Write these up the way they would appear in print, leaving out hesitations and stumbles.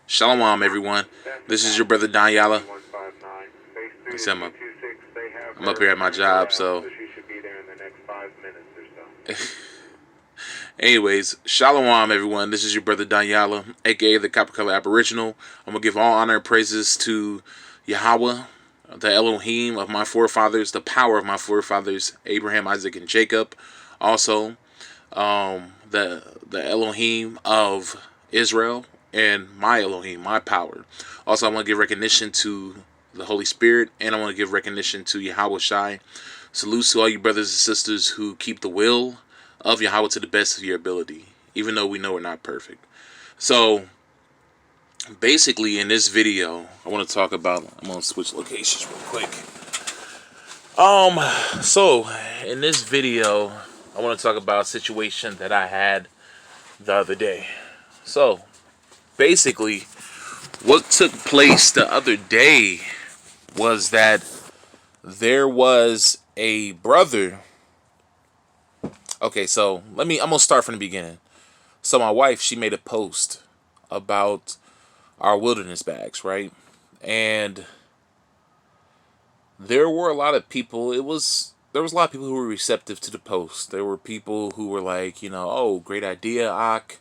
Shalom, everyone. This is your brother Don Yala. I'm up here at my job, so. Anyways, Shalom, everyone. This is your brother Don Yala, aka the Copper Color Aboriginal. I'm gonna give all honor and praises to Yahweh, the Elohim of my forefathers, the power of my forefathers, Abraham, Isaac, and Jacob. Also, the Elohim of Israel and my Elohim, my power. Also, I want to give recognition to the Holy Spirit, and I want to give recognition to Yahweh Shai. Salute to all you brothers and sisters who keep the will of Yahweh to the best of your ability, even though we know we're not perfect. So, basically, in this video, I want to talk about. I'm gonna switch locations real quick. So in this video, I want to talk about a situation that I had the other day. So, basically, what took place the other day was that there was a brother. Okay, so I'm gonna start from the beginning. So my wife, she made a post about our wilderness bags, right? And there were a lot of people. There was a lot of people who were receptive to the post. There were people who were like, oh, great idea, Ak,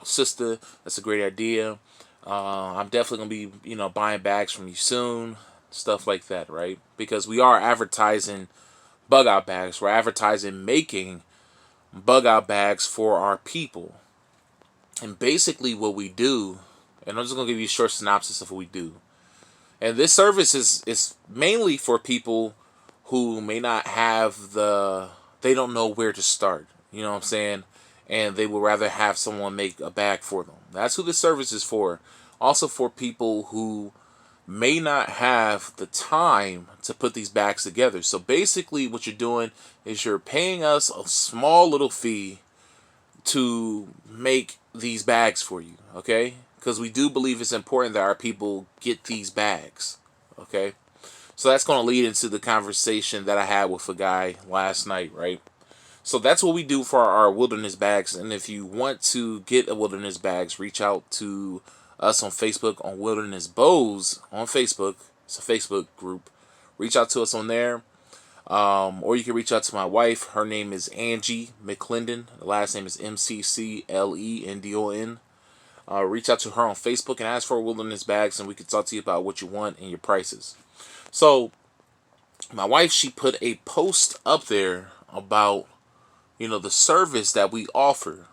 sister, that's a great idea. I'm definitely gonna be, buying bags from you soon, stuff like that, right? Because we are advertising bug out bags. We're advertising making bug out bags for our people. And basically what we do, and I'm just gonna give you a short synopsis of what we do. And this service is mainly for people who may not have they don't know where to start. You know what I'm saying? And they would rather have someone make a bag for them. That's who this service is for. Also for people who may not have the time to put these bags together. So basically what you're doing is you're paying us a small little fee to make these bags for you, okay? Because we do believe it's important that our people get these bags, okay? So that's going to lead into the conversation that I had with a guy last night, right? So that's what we do for our wilderness bags. And if you want to get a wilderness bags, reach out to us on Facebook, on Wilderness Bows on Facebook. It's a Facebook group. Reach out to us on there. Or you can reach out to my wife. Her name is Angie McClendon. The last name is McClendon. Reach out to her on Facebook and ask for wilderness bags, and we can talk to you about what you want and your prices. So, my wife, she put a post up there about, the service that we offer.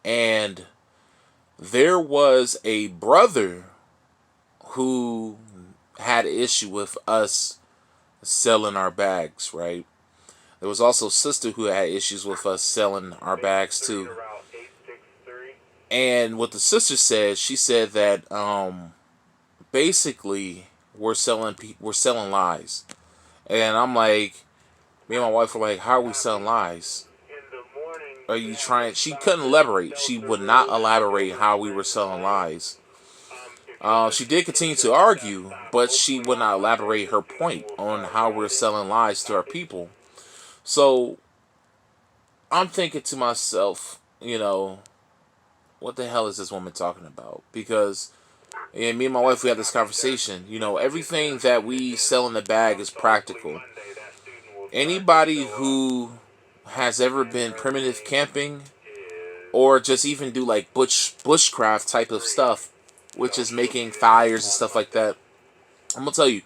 And there was a brother who had an issue with us selling our bags, right? There was also a sister who had issues with us selling our bags too. And what the sister said, she said that basically we're selling lies. And I'm like, me and my wife were like, how are we selling lies? Are you trying? She couldn't elaborate. She would not elaborate how we were selling lies. She did continue to argue, but she would not elaborate her point on how we're selling lies to our people. So I'm thinking to myself, what the hell is this woman talking about? Because and me and my wife, we had this conversation. Everything that we sell in the bag is practical. Anybody who has ever been primitive camping or just even do like bushcraft type of stuff, which is making fires and stuff like that, I'm gonna tell you,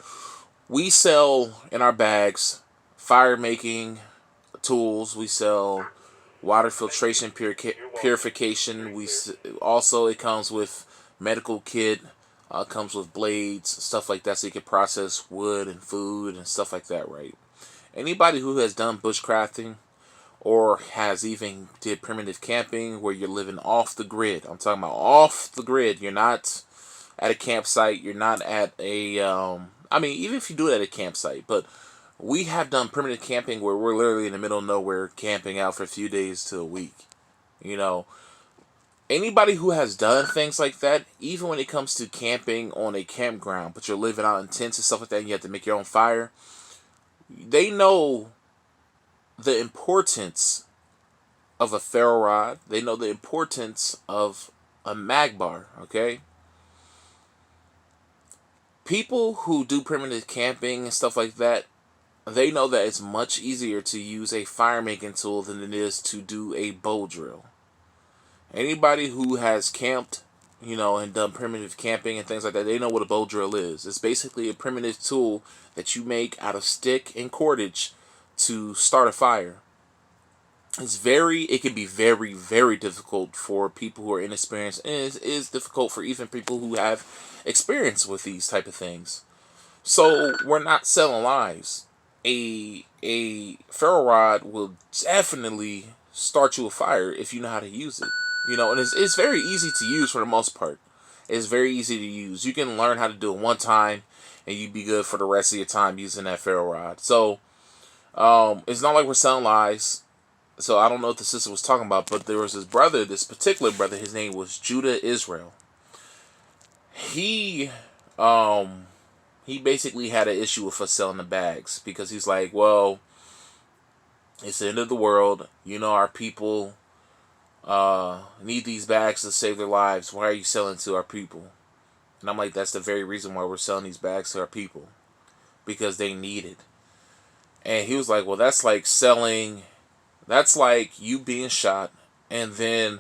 we sell in our bags fire making tools. We sell water filtration purification. Also, it comes with medical kit. Comes with blades, stuff like that, so you can process wood and food and stuff like that, right? Anybody who has done bushcrafting or has even did primitive camping where you're living off the grid. I'm talking about off the grid. You're not at a campsite. You're not at a even if you do it at a campsite, but we have done primitive camping where we're literally in the middle of nowhere camping out for a few days to a week. You know, anybody who has done things like that, even when it comes to camping on a campground, but you're living out in tents and stuff like that, and you have to make your own fire, they know the importance of a ferro rod. They know the importance of a mag bar, okay? People who do primitive camping and stuff like that, they know that it's much easier to use a fire making tool than it is to do a bow drill. Anybody who has camped, and done primitive camping and things like that, they know what a bow drill is. It's basically a primitive tool that you make out of stick and cordage to start a fire. It can be very, very difficult for people who are inexperienced, and it is difficult for even people who have experience with these type of things. So we're not selling lies. A ferro rod will definitely start you a fire if you know how to use it. And it's very easy to use for the most part. It's very easy to use. You can learn how to do it one time, and you'd be good for the rest of your time using that ferro rod. So it's not like we're selling lies. So I don't know what the sister was talking about, but there was this particular brother. His name was Judah Israel. He basically had an issue with us selling the bags because he's like, well, it's the end of the world. Our people need these bags to save their lives. Why are you selling to our people? And I'm like, that's the very reason why we're selling these bags to our people, because they need it. And he was like, well, that's like you being shot, and then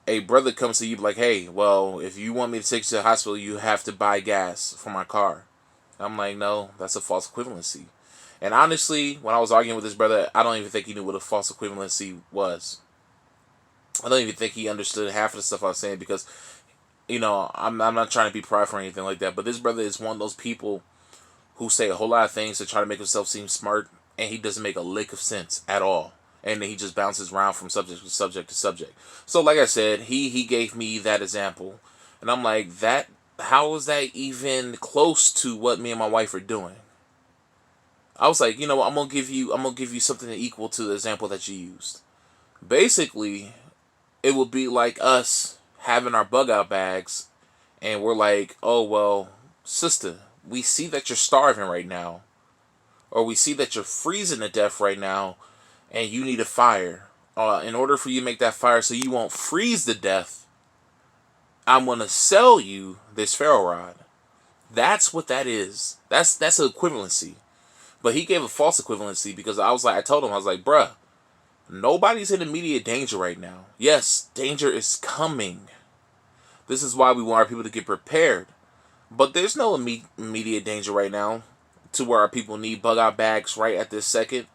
a brother comes to you like, hey, well, if you want me to take you to the hospital, you have to buy gas for my car. I'm like, no, that's a false equivalency. And honestly, when I was arguing with this brother, I don't even think he knew what a false equivalency was. I don't even think he understood half of the stuff I was saying because, I'm not trying to be prideful or anything like that, but this brother is one of those people who say a whole lot of things to try to make himself seem smart, and he doesn't make a lick of sense at all. And then he just bounces around from subject to subject to subject. So like I said, he gave me that example. And I'm like, how is that even close to what me and my wife are doing? I was like, what, I'm gonna give you something equal to the example that you used. Basically, it would be like us having our bug out bags, and we're like, oh well, sister, we see that you're starving right now, or we see that you're freezing to death right now, and you need a fire. In order for you to make that fire so you won't freeze to death, I'm going to sell you this ferro rod. That's what that is. That's an equivalency. But he gave a false equivalency because I told him, I was like, bruh, nobody's in immediate danger right now. Yes, danger is coming. This is why we want our people to get prepared. But there's no immediate danger right now to where our people need bug out bags right at this second.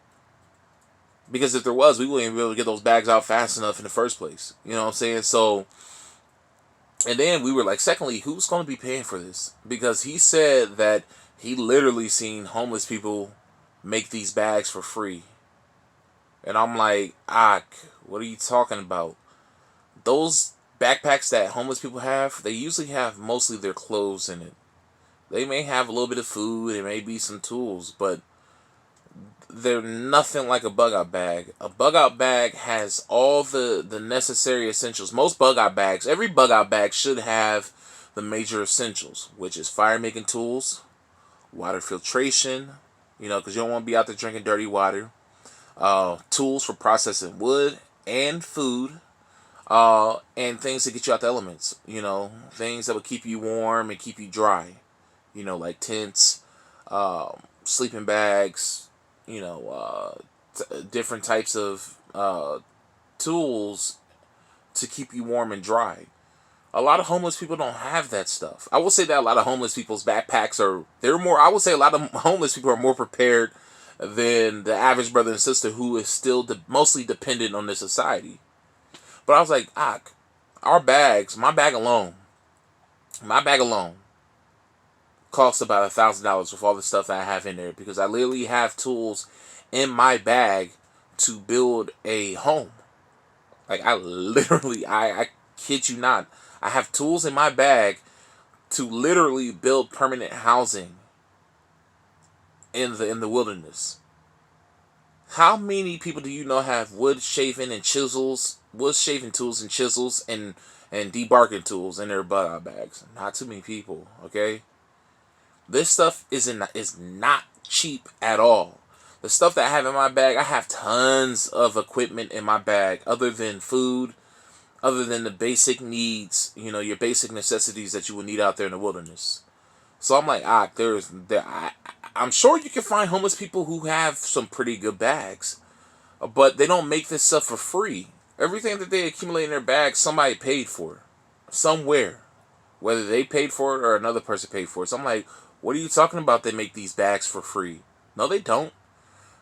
Because if there was, we wouldn't even be able to get those bags out fast enough in the first place. You know what I'm saying? So, and then we were like, secondly, who's going to be paying for this? Because he said that he literally seen homeless people make these bags for free. And I'm like, what are you talking about? Those backpacks that homeless people have, they usually have mostly their clothes in it. They may have a little bit of food, there may be some tools, but they're nothing like a bug out bag. A bug out bag has all the necessary essentials. Most bug out bags, every bug out bag should have the major essentials, which is fire making tools, water filtration, because you don't want to be out there drinking dirty water, tools for processing wood and food, and things to get you out the elements, things that will keep you warm and keep you dry, like tents, sleeping bags, different types of tools to keep you warm and dry. A lot of homeless people don't have that stuff. I will say that a lot of homeless people's backpacks I would say a lot of homeless people are more prepared than the average brother and sister who is still mostly dependent on this society. But I was like, our bags, my bag alone costs about $1,000 with all the stuff that I have in there, because I literally have tools in my bag to build a home. Like I kid you not, I have tools in my bag to literally build permanent housing in the wilderness. How many people do you know have wood shaving tools and chisels and debarking tools in their bug-out bags? Not too many people, okay? This stuff is not cheap at all. The stuff that I have in my bag, I have tons of equipment in my bag other than food, other than the basic needs, your basic necessities that you would need out there in the wilderness. So I'm like, I'm sure you can find homeless people who have some pretty good bags, but they don't make this stuff for free. Everything that they accumulate in their bags, somebody paid for, somewhere, whether they paid for it or another person paid for it. So I'm like, what are you talking about? They make these bags for free? No, they don't.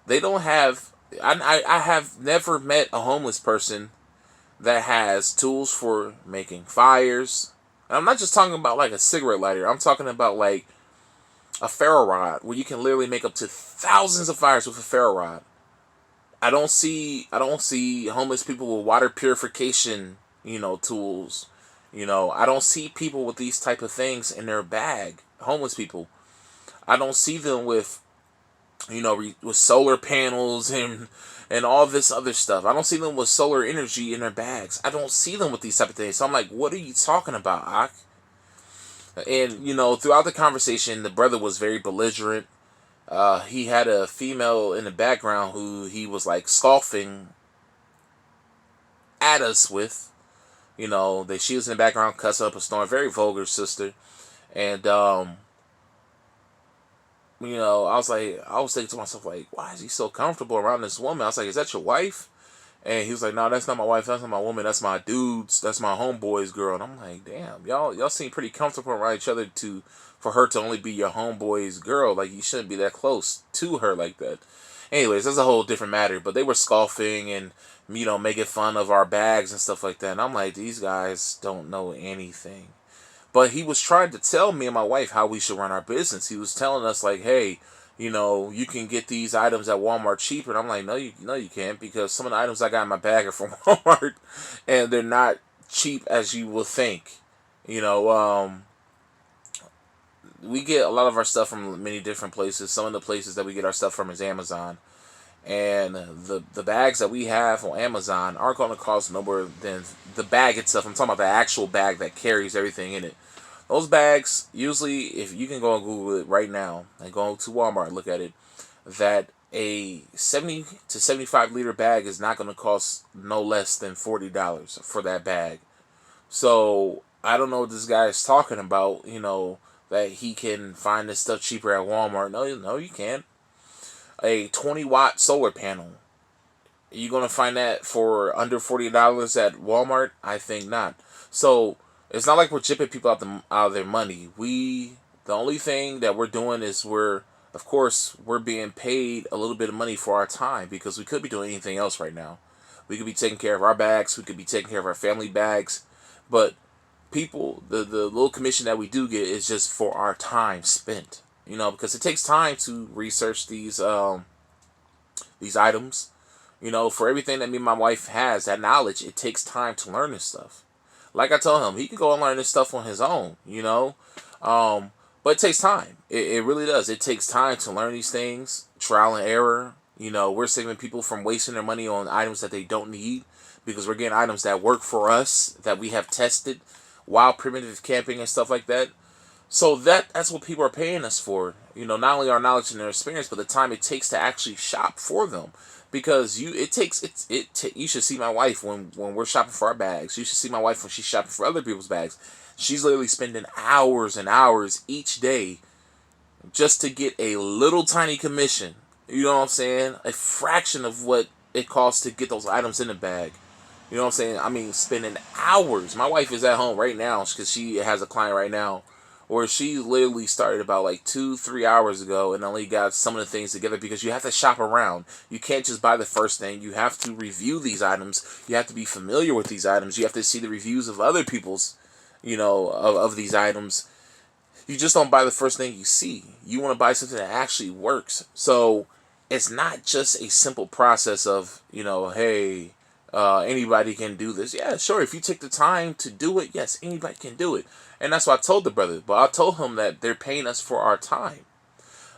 They don't have. I have never met a homeless person that has tools for making fires. And I'm not just talking about like a cigarette lighter. I'm talking about like a ferro rod where you can literally make up to thousands of fires with a ferro rod. I don't see homeless people with water purification, tools. I don't see people with these type of things in their bag. Homeless people. I don't see them with with solar panels and all this other stuff. I don't see them with solar energy in their bags. I don't see them with these type of things. So I'm like, what are you talking about, Ak? And throughout the conversation, the brother was very belligerent. He had a female in the background who he was like scoffing at us with. That she was in the background, cuss up a storm, very vulgar sister. And I was thinking to myself, like, why is he so comfortable around this woman? I was like, is that your wife? And he was like, no, that's not my wife. That's not my woman. That's my dude's. That's my homeboy's girl. And I'm like, damn, y'all seem pretty comfortable around each other for her to only be your homeboy's girl. Like, you shouldn't be that close to her like that. Anyways, that's a whole different matter. But they were scoffing and, making fun of our bags and stuff like that. And I'm like, these guys don't know anything. But he was trying to tell me and my wife how we should run our business. He was telling us like, hey, you can get these items at Walmart cheaper. And I'm like, no, you can't, because some of the items I got in my bag are from Walmart, and they're not cheap as you will think. We get a lot of our stuff from many different places. Some of the places that we get our stuff from is Amazon. And the bags that we have on Amazon aren't going to cost no more than the bag itself. I'm talking about the actual bag that carries everything in it. Those bags, usually, if you can go and Google it right now and go to Walmart and look at it, that a 70 to 75 liter bag is not going to cost no less than $40 for that bag. So I don't know what this guy is talking about, that he can find this stuff cheaper at Walmart. No, you can't. A 20-watt solar panel, you going to find that for under $40 at Walmart? I think not. So it's not like we're chipping people out of their money. The only thing that we're doing is we're being paid a little bit of money for our time, because we could be doing anything else right now. We could be taking care of our bags. We could be taking care of our family bags. But people, the little commission that we do get is just for our time spent. Because it takes time to research these items. For everything that me and my wife has, that knowledge, it takes time to learn this stuff. Like I told him, he can go and learn this stuff on his own, but it takes time. It really does. It takes time to learn these things, trial and error. We're saving people from wasting their money on items that they don't need, because we're getting items that work for us, that we have tested while primitive camping and stuff like that. So that's what people are paying us for. Not only our knowledge and their experience, but the time it takes to actually shop for them. Because you should see my wife when we're shopping for our bags. You should see my wife when she's shopping for other people's bags. She's literally spending hours and hours each day just to get a little tiny commission. You know what I'm saying? A fraction of what it costs to get those items in the bag. You know what I'm saying? I mean, spending hours. My wife is at home right now because she has a client right now where she literally started about like 2-3 hours ago and only got some of the things together, because you have to shop around. You can't just buy the first thing. You have to review these items. You have to be familiar with these items. You have to see the reviews of other people's, of these items. You just don't buy the first thing you see. You want to buy something that actually works. So it's not just a simple process of, hey, anybody can do this. Yeah, sure. If you take the time to do it, yes, anybody can do it. And that's what I told the brother. But I told him that they're paying us for our time.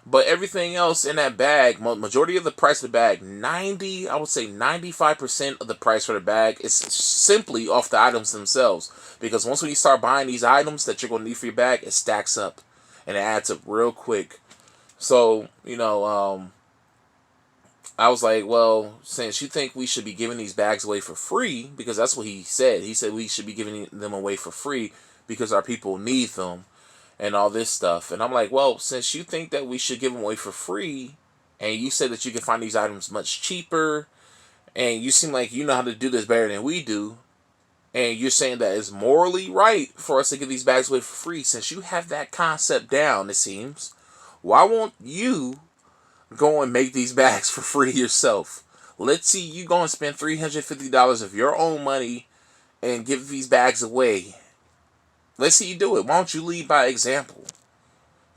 But everything else in that bag, majority of the price of the bag, 95% of the price for the bag is simply off the items themselves. Because once you start buying these items that you're going to need for your bag, it stacks up. And it adds up real quick. So, I was like, well, since you think we should be giving these bags away for free, because that's what he said. He said we should be giving them away for free because our people need them and all this stuff. And I'm like, well, since you think that we should give them away for free, and you said that you can find these items much cheaper, and you seem like you know how to do this better than we do, and you're saying that it's morally right for us to give these bags away for free, since you have that concept down, it seems, why won't you go and make these bags for free yourself? Let's see you go and spend $350 of your own money and give these bags away. Let's see you do it. Why don't you lead by example?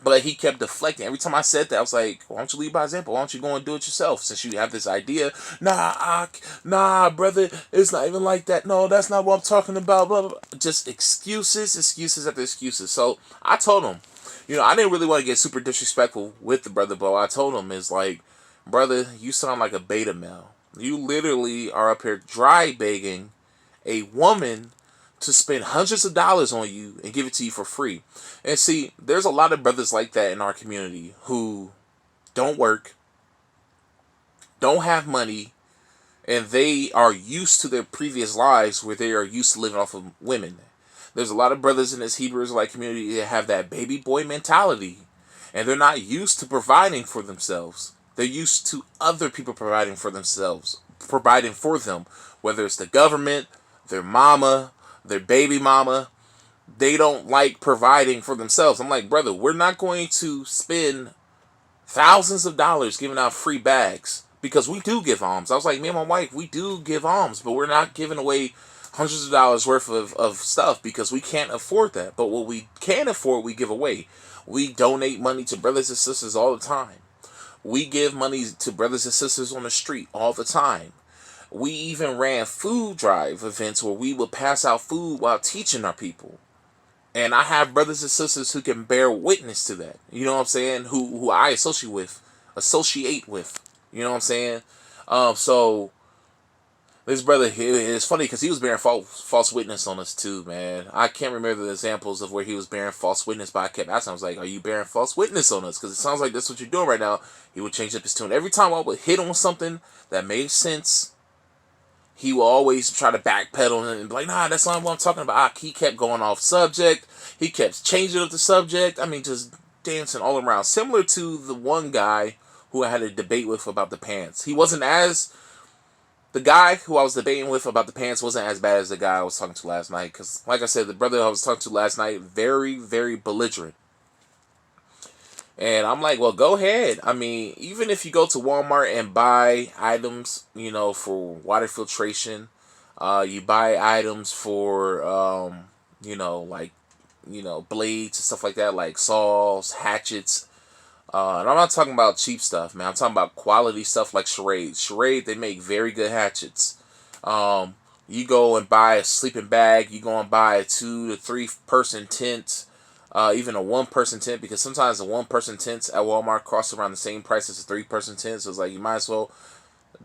But he kept deflecting. Every time I said that, I was like, why don't you lead by example? Why don't you go and do it yourself, since you have this idea? Nah, brother, it's not even like that. No, that's not what I'm talking about. Blah, blah, blah. Just excuses after excuses. So I told him, I didn't really want to get super disrespectful with the brother, but I told him is like, brother, you sound like a beta male. You literally are up here dry begging a woman to spend hundreds of dollars on you and give it to you for free. And see, there's a lot of brothers like that in our community who don't work, don't have money, and they are used to their previous lives where they are used to living off of women. There's a lot of brothers in this Hebrew Israelite community that have that baby boy mentality, and they're not used to providing for themselves. They're used to other people providing for themselves, providing for them, whether it's the government, their mama, their baby mama. They don't like providing for themselves. I'm like, brother, we're not going to spend thousands of dollars giving out free bags, because we do give alms. I was like, me and my wife, we do give alms, but we're not giving away hundreds of dollars worth of stuff because we can't afford that. But what we can afford, we give away. We donate money to brothers and sisters all the time. We give money to brothers and sisters on the street all the time. We even ran food drive events where we would pass out food while teaching our people. And I have brothers and sisters who can bear witness to that. You know what I'm saying? Who I associate with. You know what I'm saying? So this brother here, it's funny because he was bearing false witness on us too, man. I can't remember the examples of where he was bearing false witness, but I kept asking. I was like, "Are you bearing false witness on us?" Because it sounds like that's what you're doing right now. He would change up his tune every time I would hit on something that made sense. He will always try to backpedal and be like, nah, that's not what I'm talking about. He kept going off subject. He kept changing up the subject. I mean, just dancing all around. Similar to the one guy who I had a debate with about the pants. The guy who I was debating with about the pants wasn't as bad as the guy I was talking to last night. Because, like I said, the brother I was talking to last night, very, very belligerent. And I'm like, well, go ahead. I mean, even if you go to Walmart and buy items, for water filtration, you buy items for, like, blades and stuff like that, like saws, hatchets. And I'm not talking about cheap stuff, man. I'm talking about quality stuff like Charade. Charade, they make very good hatchets. You go and buy a sleeping bag. You go and buy a 2 to 3 person tent. Even a 1-person tent, because sometimes the 1-person tents at Walmart cost around the same price as a 3-person tent. So it's like you might as well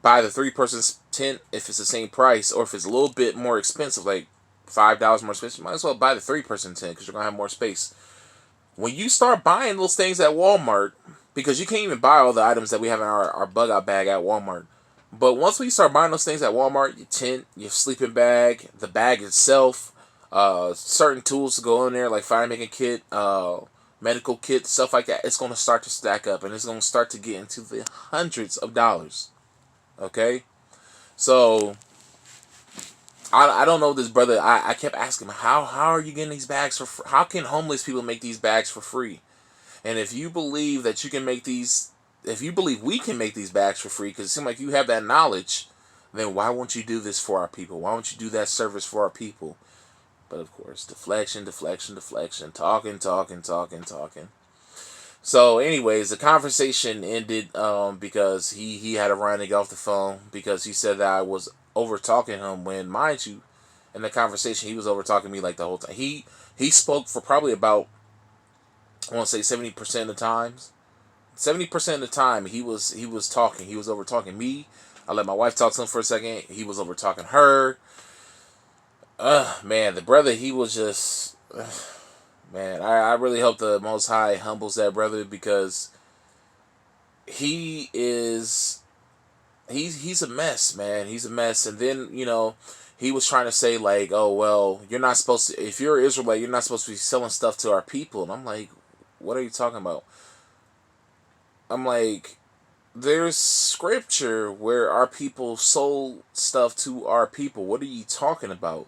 buy the 3-person tent if it's the same price, or if it's a little bit more expensive, like $5 more expensive, you might as well buy the 3-person tent because you're gonna have more space. When you start buying those things at Walmart, because you can't even buy all the items that we have in our bug out bag at Walmart. But once we start buying those things at Walmart, your tent, your sleeping bag, the bag itself, certain tools to go in there, like fire making kit, medical kit, stuff like that, it's going to start to stack up, and it's going to start to get into the hundreds of dollars. Okay? So, I don't know this brother. I kept asking him, how are you getting these bags for free? How can homeless people make these bags for free? And if you believe that you can make these, if you believe we can make these bags for free, because it seems like you have that knowledge, then why won't you do this for our people? Why won't you do that service for our people? But of course, deflection, talking. So, anyways, the conversation ended because he had to run and get off the phone because he said that I was over talking him. When, mind you, in the conversation he was over talking me like the whole time. He spoke for probably about, I want to say 70% of the times. 70% of the time he was talking. He was over talking me. I let my wife talk to him for a second. He was over talking her. Man, the brother, he was just, man, I really hope the Most High humbles that brother, because he is he's a mess, man. He's a mess. And then he was trying to say like, oh well, you're not supposed to. If you're an Israelite, you're not supposed to be selling stuff to our people. And I'm like, what are you talking about? I'm like, there's scripture where our people sold stuff to our people. What are you talking about?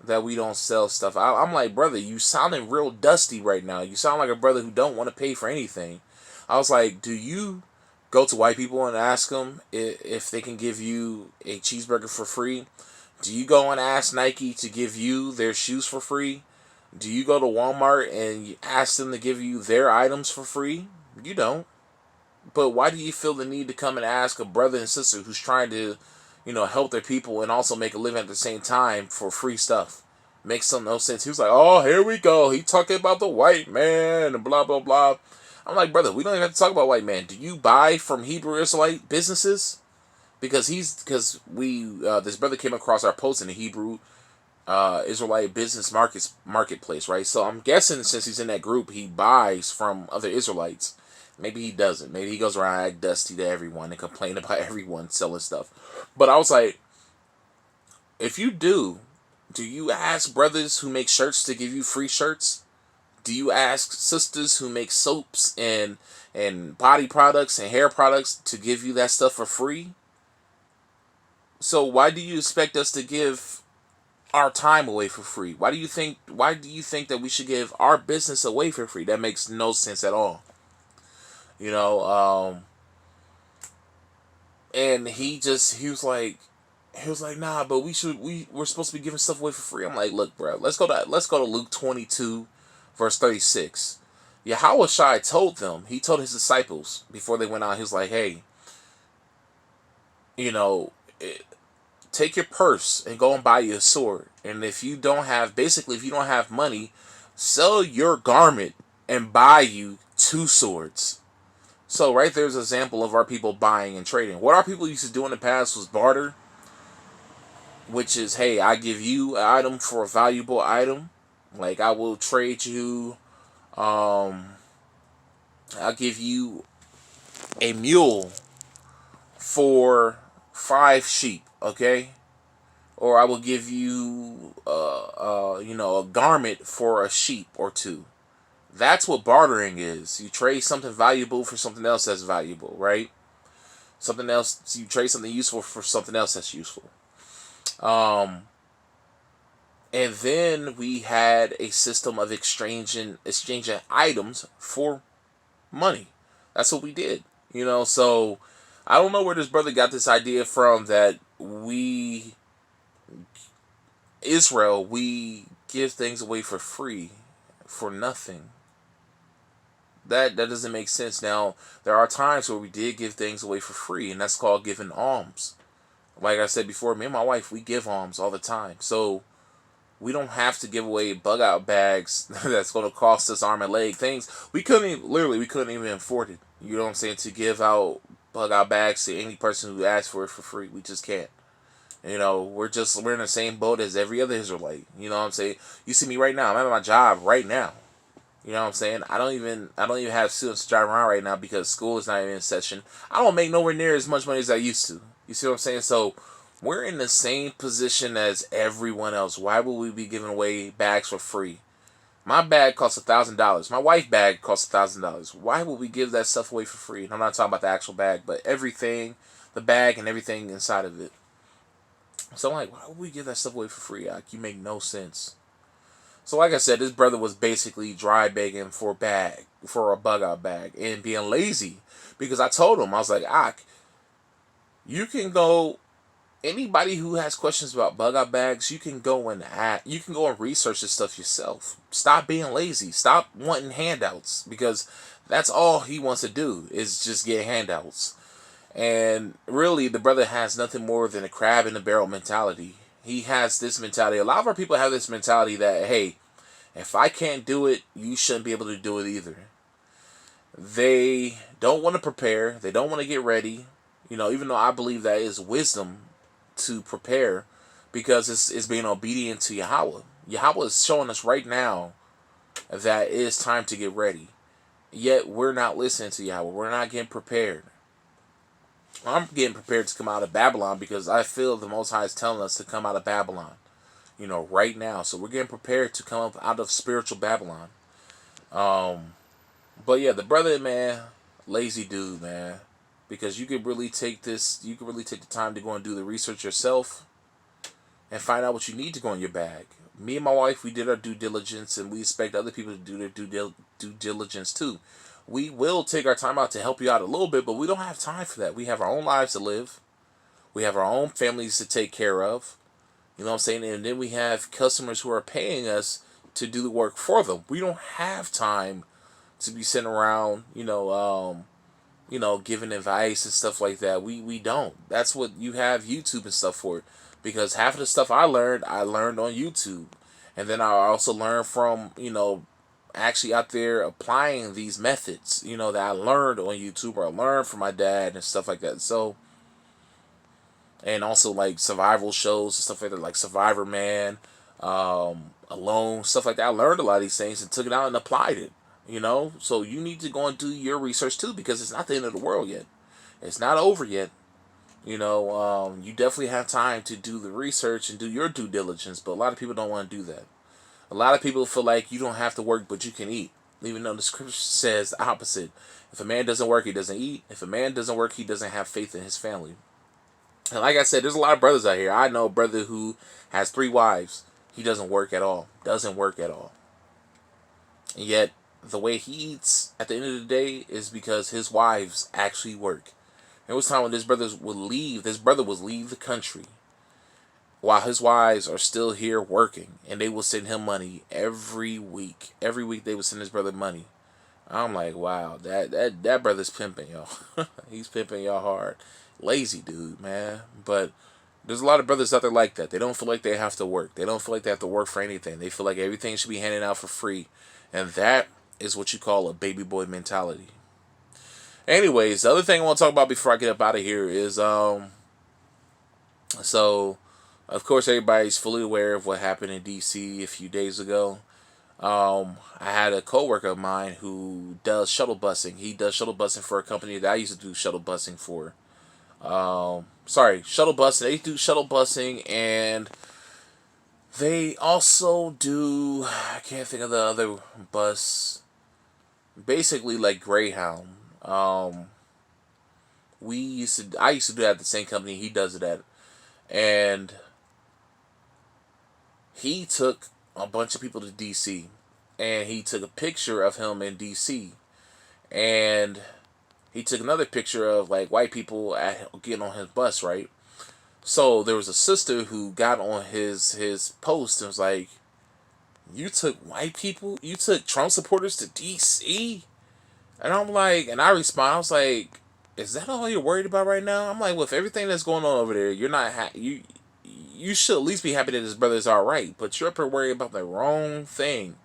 That we don't sell stuff. I'm like, brother, you sounding real dusty right now. You sound like a brother who don't want to pay for anything. I was like, do you go to white people and ask them if they can give you a cheeseburger for free? Do you go and ask Nike to give you their shoes for free? Do you go to Walmart and you ask them to give you their items for free? You don't. But why do you feel the need to come and ask a brother and sister who's trying to, help their people and also make a living at the same time for free stuff? Makes no sense. He was like, oh, here we go. He talking about the white man and blah, blah, blah. I'm like, brother, we don't even have to talk about white man. Do you buy from Hebrew Israelite businesses? Because this brother came across our post in the Hebrew Israelite business marketplace, right? So I'm guessing since he's in that group, he buys from other Israelites. Maybe he doesn't. Maybe he goes around act dusty to everyone and complain about everyone selling stuff. But I was like, if you do you ask brothers who make shirts to give you free shirts? Do you ask sisters who make soaps and body products and hair products to give you that stuff for free? So why do you expect us to give our time away for free? Why do you think that we should give our business away for free? That makes no sense at all. And he was like, nah, but we're supposed to be giving stuff away for free. I'm like, look, bro, let's go to Luke 22, verse 36. Yahweh Shai he told his disciples before they went out, he was like, hey, take your purse and go and buy you a sword. And if you don't have money, sell your garment and buy you 2 swords. So right there's an example of our people buying and trading. What our people used to do in the past was barter, which is, hey, I give you an item for a valuable item. Like, I will trade you, I'll give you a mule for 5 sheep, okay? Or I will give you, a garment for a sheep or 2. That's what bartering is. You trade something valuable for something else that's valuable, right? Something else, you trade something useful for something else that's useful. And then we had a system of exchanging items for money. That's what we did. So I don't know where this brother got this idea from that Israel, we give things away for free, for nothing. That doesn't make sense. Now, there are times where we did give things away for free, and that's called giving alms. Like I said before, me and my wife, we give alms all the time. So we don't have to give away bug out bags that's going to cost us arm and leg. Things we couldn't even afford it. You know what I'm saying? To give out bug out bags to any person who asks for it for free. We just can't. We're in the same boat as every other Israelite. You know what I'm saying? You see me right now. I'm at my job right now. You know what I'm saying? I don't even have students driving around right now because school is not even in session. I don't make nowhere near as much money as I used to. You see what I'm saying? So we're in the same position as everyone else. Why would we be giving away bags for free? My bag costs $1,000. My wife's bag costs $1,000. Why would we give that stuff away for free? And I'm not talking about the actual bag, but everything, the bag and everything inside of it. So I'm like, why would we give that stuff away for free? You make no sense. So like I said, this brother was basically dry begging for a bug out bag and being lazy. Because I told him, I was like, you can go, anybody who has questions about bug out bags, you can go and research this stuff yourself. Stop being lazy. Stop wanting handouts, because that's all he wants to do is just get handouts. And really, the brother has nothing more than a crab in the barrel mentality. He has this mentality. A lot of our people have this mentality that, hey, if I can't do it, you shouldn't be able to do it either. They don't want to prepare. They don't want to get ready. Even though I believe that is wisdom to prepare, because it's being obedient to Yahweh. Yahweh is showing us right now that it is time to get ready. Yet we're not listening to Yahweh. We're not getting prepared. I'm getting prepared to come out of Babylon because I feel the Most High is telling us to come out of Babylon, right now. So we're getting prepared to come up out of spiritual Babylon. Um, but yeah, the brother, man, lazy dude, man, because you could really take the time to go and do the research yourself and find out what you need to go in your bag. Me and my wife, we did our due diligence, and we expect other people to do their due diligence too. We will take our time out to help you out a little bit, but we don't have time for that. We have our own lives to live. We have our own families to take care of. You know what I'm saying? And then we have customers who are paying us to do the work for them. We don't have time to be sitting around, giving advice and stuff like that. We don't. That's what you have YouTube and stuff for. Because half of the stuff I learned on YouTube. And then I also learned from, actually out there applying these methods, that I learned on YouTube or I learned from my dad and stuff like that. So, and also like survival shows and stuff like that, like Survivor Man, Alone, stuff like that. I learned a lot of these things and took it out and applied it. So you need to go and do your research too, because it's not the end of the world yet. It's not over yet. You definitely have time to do the research and do your due diligence, but a lot of people don't want to do that. A lot of people feel like you don't have to work, but you can eat, even though the scripture says the opposite. If a man doesn't work, he doesn't eat. If a man doesn't work, he doesn't have faith in his family. And like I said, there's a lot of brothers out here. I know a brother who has 3 wives. He doesn't work at all. Doesn't work at all. And yet, the way he eats at the end of the day is because his wives actually work. There was time when this brother would leave. This brother would leave the country while his wives are still here working, and they will send him money every week. Every week they would send his brother money. I'm like, wow, that brother's pimping y'all. He's pimping y'all hard. Lazy dude, man. But there's a lot of brothers out there like that. They don't feel like they have to work. They don't feel like they have to work for anything. They feel like everything should be handed out for free. And that is what you call a baby boy mentality. Anyways, the other thing I want to talk about before I get up out of here is so of course everybody's fully aware of what happened in DC a few days ago. I had a coworker of mine who does shuttle busing. He does shuttle busing for a company that I used to do shuttle busing for. Shuttle busing. They do shuttle busing, and they also do, I can't think of the other bus. Basically like Greyhound. I used to do that at the same company he does it at. And he took a bunch of people to DC. And he took a picture of him in DC. And he took another picture of like white people getting on his bus, right? So there was a sister who got on his post and was like, "You took white people? You took Trump supporters to DC?" And I'm like, and I respond, I was like, "Is that all you're worried about right now?" I'm like, with everything that's going on over there, you're not you should at least be happy that his brother's all right, but you're up here worried about the wrong thing.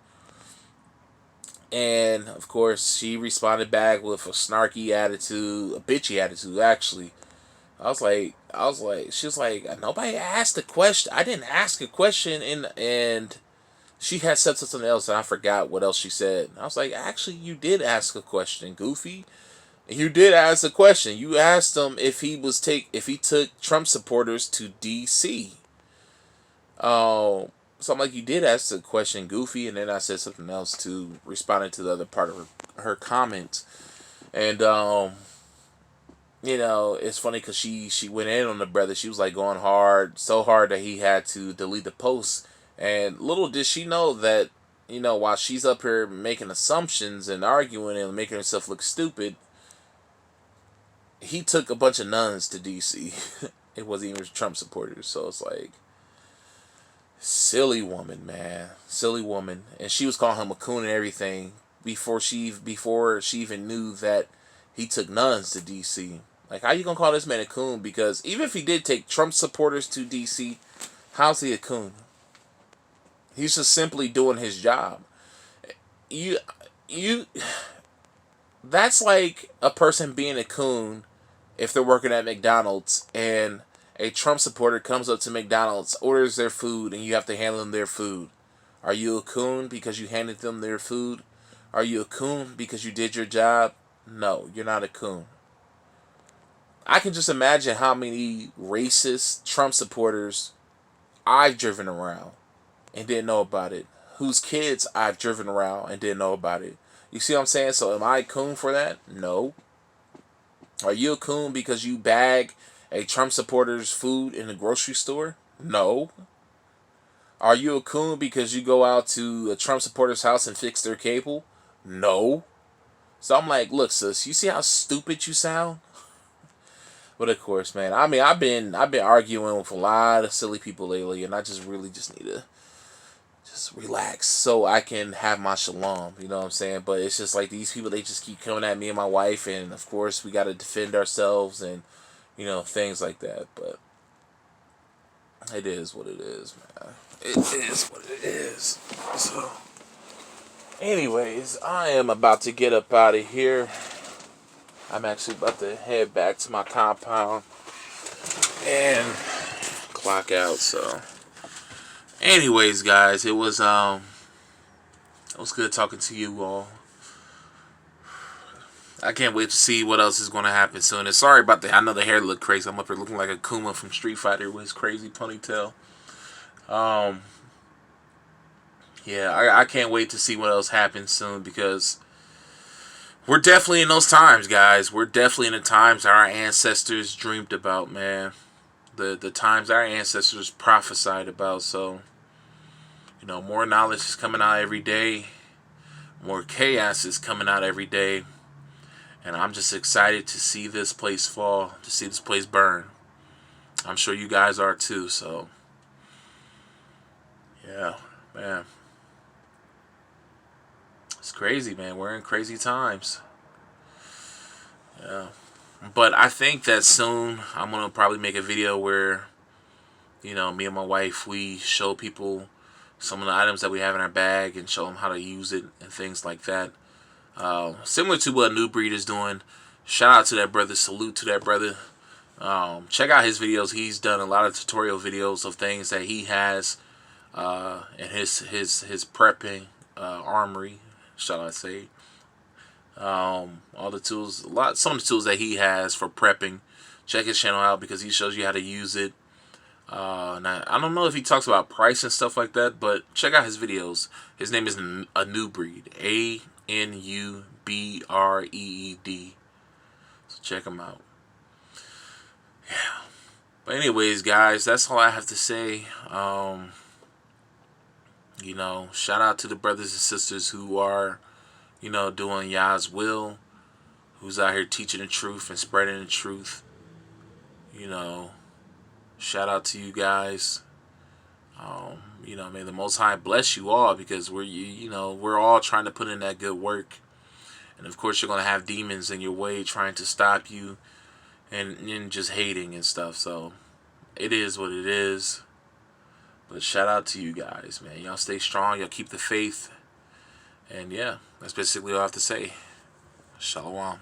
And of course, she responded back with a snarky attitude, a bitchy attitude, actually. She was like, nobody asked a question. I didn't ask a question, and she had said something else, and I forgot what else she said. I was like, actually, you did ask a question, Goofy. You did ask a question. You asked him if he took Trump supporters to D.C. So I'm like, you did ask the question, Goofy, and then I said something else to responding to the other part of her comment, and it's funny because she went in on the brother. She was like going hard, so hard that he had to delete the post. And little did she know that, while she's up here making assumptions and arguing and making herself look stupid, he took a bunch of nuns to DC. It wasn't even Trump supporters. So it's like, silly woman, man, silly woman. And she was calling him a coon and everything before she even knew that he took nuns to DC. Like, how you gonna call this man a coon? Because even if he did take Trump supporters to DC, how's he a coon? He's just simply doing his job. You, you. That's like a person being a coon if they're working at McDonald's and a Trump supporter comes up to McDonald's, orders their food, and you have to hand them their food. Are you a coon because you handed them their food? Are you a coon because you did your job? No, you're not a coon. I can just imagine how many racist Trump supporters I've driven around and didn't know about it. Whose kids I've driven around and didn't know about it. You see what I'm saying? So am I a coon for that? No. Are you a coon because you bag a Trump supporter's food in the grocery store? No. Are you a coon because you go out to a Trump supporter's house and fix their cable? No. So I'm like, look, sis, you see how stupid you sound? But of course, man, I mean, I've been arguing with a lot of silly people lately, and I just really just need to just relax so I can have my shalom. You know what I'm saying? But it's just like these people, they just keep coming at me and my wife, and of course we got to defend ourselves and things like that. But it is what it is, man. It is what it is. So, anyways, I am about to get up out of here. I'm actually about to head back to my compound and clock out. So, anyways, guys, it was good talking to you all. I can't wait to see what else is going to happen soon. And sorry about that. I know the hair looked crazy. I'm up here looking like a Kuma from Street Fighter with his crazy ponytail. Yeah, I can't wait to see what else happens soon, because we're definitely in those times, guys. We're definitely in the times our ancestors dreamed about, man. The times our ancestors prophesied about. So, more knowledge is coming out every day. More chaos is coming out every day. And I'm just excited to see this place fall, to see this place burn. I'm sure you guys are too, so. Yeah, man. It's crazy, man. We're in crazy times. Yeah. But I think that soon I'm going to probably make a video where, me and my wife, we show people some of the items that we have in our bag and show them how to use it and things like that. Similar to what New Breed is doing. Shout out to that brother. Salute to that brother. Check out his videos. He's done a lot of tutorial videos of things that he has in his prepping armory, shall I say. All the tools, some of the tools that he has for prepping. Check his channel out because he shows you how to use it. Now, I don't know if he talks about price and stuff like that, but check out his videos. His name is A New Breed. ANUBREED. So check him out. Yeah. But anyways, guys, that's all I have to say. Shout out to the brothers and sisters who are, doing Yah's will, who's out here teaching the truth and spreading the truth. Shout out to you guys. May the Most High bless you all, because we're all trying to put in that good work. And of course, you're going to have demons in your way trying to stop you and just hating and stuff. So it is what it is. But shout out to you guys, man. Y'all stay strong. Y'all keep the faith. And yeah, that's basically all I have to say. Shalom.